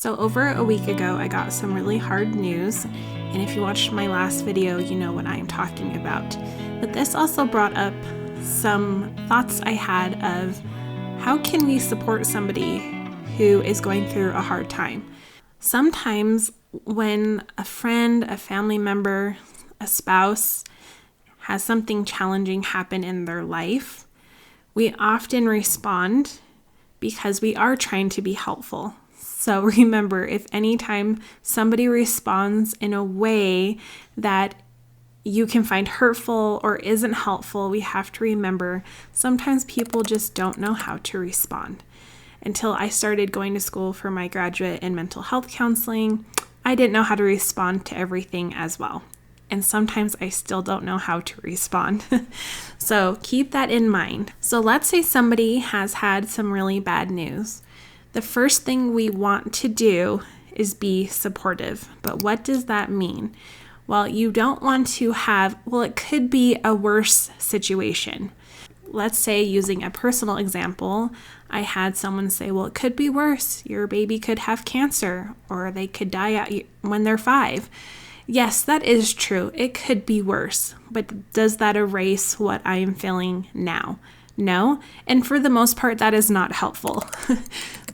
So over a week ago, I got some really hard news, and if you watched my last video, you know what I'm talking about. But this also brought up some thoughts I had of how can we support somebody who is going through a hard time. Sometimes when a friend, a family member, a spouse has something challenging happen in their life, we often respond because we are trying to be helpful. So remember, if anytime somebody responds in a way that you can find hurtful or isn't helpful, we have to remember sometimes people just don't know how to respond. Until I started going to school for my graduate in mental health counseling, I didn't know how to respond to everything as well. And sometimes I still don't know how to respond. So keep that in mind. So let's say somebody has had some really bad news. The first thing we want to do is be supportive. But what does that mean? Well, you don't want to have, it could be a worse situation. Let's say, using a personal example, I had someone say, it could be worse. Your baby could have cancer, or they could die when they're 5. Yes, that is true. It could be worse. But does that erase what I am feeling now? No. And for the most part, that is not helpful.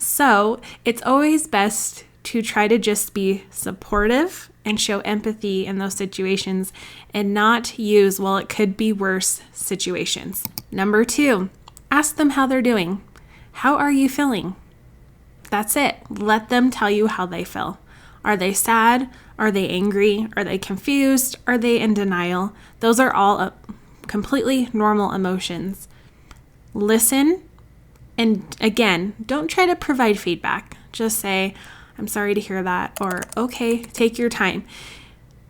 So it's always best to try to just be supportive and show empathy in those situations and not use, it could be worse situations. Number 2, ask them how they're doing. How are you feeling? That's it. Let them tell you how they feel. Are they sad? Are they angry? Are they confused? Are they in denial? Those are all completely normal emotions. Listen, and again, don't try to provide feedback. Just say, I'm sorry to hear that, or okay, take your time.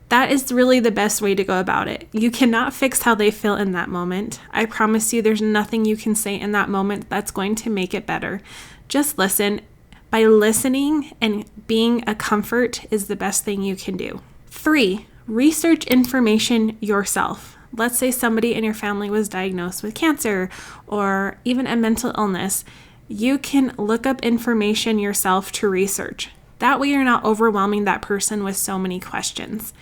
That is really the best way to go about it. You cannot fix how they feel in that moment. I promise you there's nothing you can say in that moment that's going to make it better. Just listen. By listening and being a comfort is the best thing you can do. 3, research information yourself. Let's say somebody in your family was diagnosed with cancer or even a mental illness. You can look up information yourself to research. That way you're not overwhelming that person with so many questions.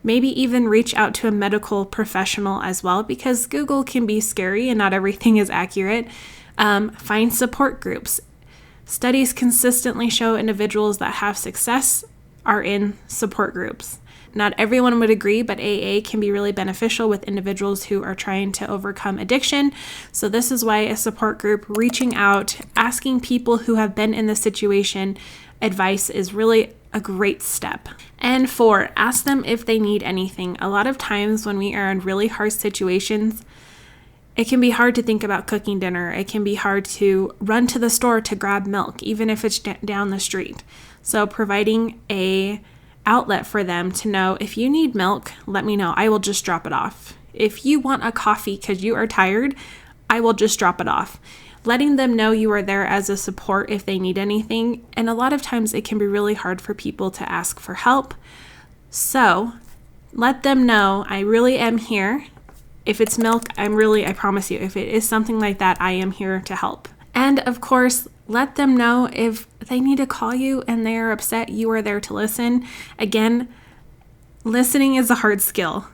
Maybe even reach out to a medical professional as well, because Google can be scary and not everything is accurate. Find support groups. Studies consistently show individuals that have success are in support groups. Not everyone would agree, but AA can be really beneficial with individuals who are trying to overcome addiction. So this is why a support group, reaching out, asking people who have been in this situation advice is really a great step. And 4, ask them if they need anything. A lot of times when we are in really hard situations, it can be hard to think about cooking dinner. It can be hard to run to the store to grab milk, even if it's down the street. So providing a outlet for them to know, if you need milk, let me know. I will just drop it off. If you want a coffee because you are tired, I will just drop it off. Letting them know you are there as a support if they need anything. And a lot of times it can be really hard for people to ask for help. So let them know, I really am here. If it's milk, I promise you, if it is something like that, I am here to help. And of course, let them know if they need to call you and they are upset, you are there to listen. Again, listening is a hard skill,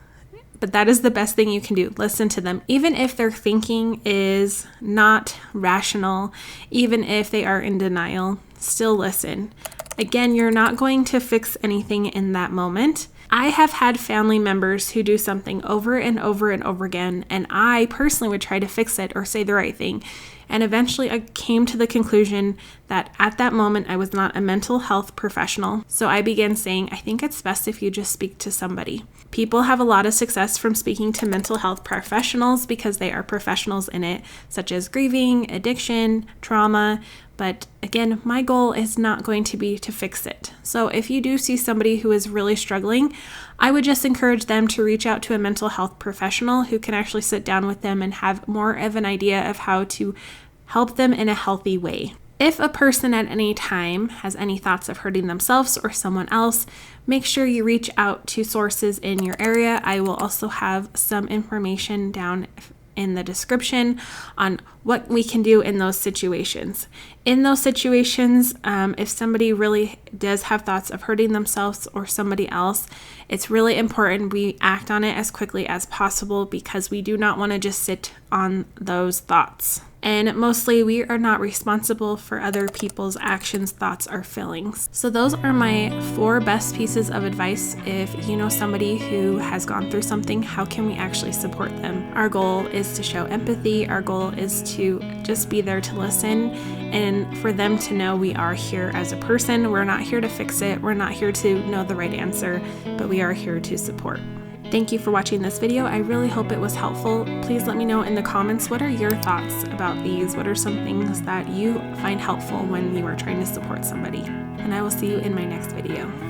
but that is the best thing you can do. Listen to them. Even if their thinking is not rational, even if they are in denial, still listen. Again, you're not going to fix anything in that moment. I have had family members who do something over and over and over again, and I personally would try to fix it or say the right thing. And eventually I came to the conclusion that at that moment I was not a mental health professional. So I began saying, I think it's best if you just speak to somebody. People have a lot of success from speaking to mental health professionals because they are professionals in it, such as grieving, addiction, trauma. But again, my goal is not going to be to fix it. So if you do see somebody who is really struggling, I would just encourage them to reach out to a mental health professional who can actually sit down with them and have more of an idea of how to help them in a healthy way. If a person at any time has any thoughts of hurting themselves or someone else, make sure you reach out to sources in your area. I will also have some information down in the description on what we can do in those situations. In those situations, if somebody really does have thoughts of hurting themselves or somebody else, it's really important we act on it as quickly as possible, because we do not want to just sit on those thoughts. And mostly, we are not responsible for other people's actions, thoughts, or feelings. So those are my 4 best pieces of advice. If you know somebody who has gone through something, how can we actually support them? Our goal is to show empathy. Our goal is to just be there to listen, and for them to know we are here as a person. We're not here to fix it. We're not here to know the right answer, but we are here to support. Thank you for watching this video. I really hope it was helpful. Please let me know in the comments, what are your thoughts about these? What are some things that you find helpful when you are trying to support somebody? And I will see you in my next video.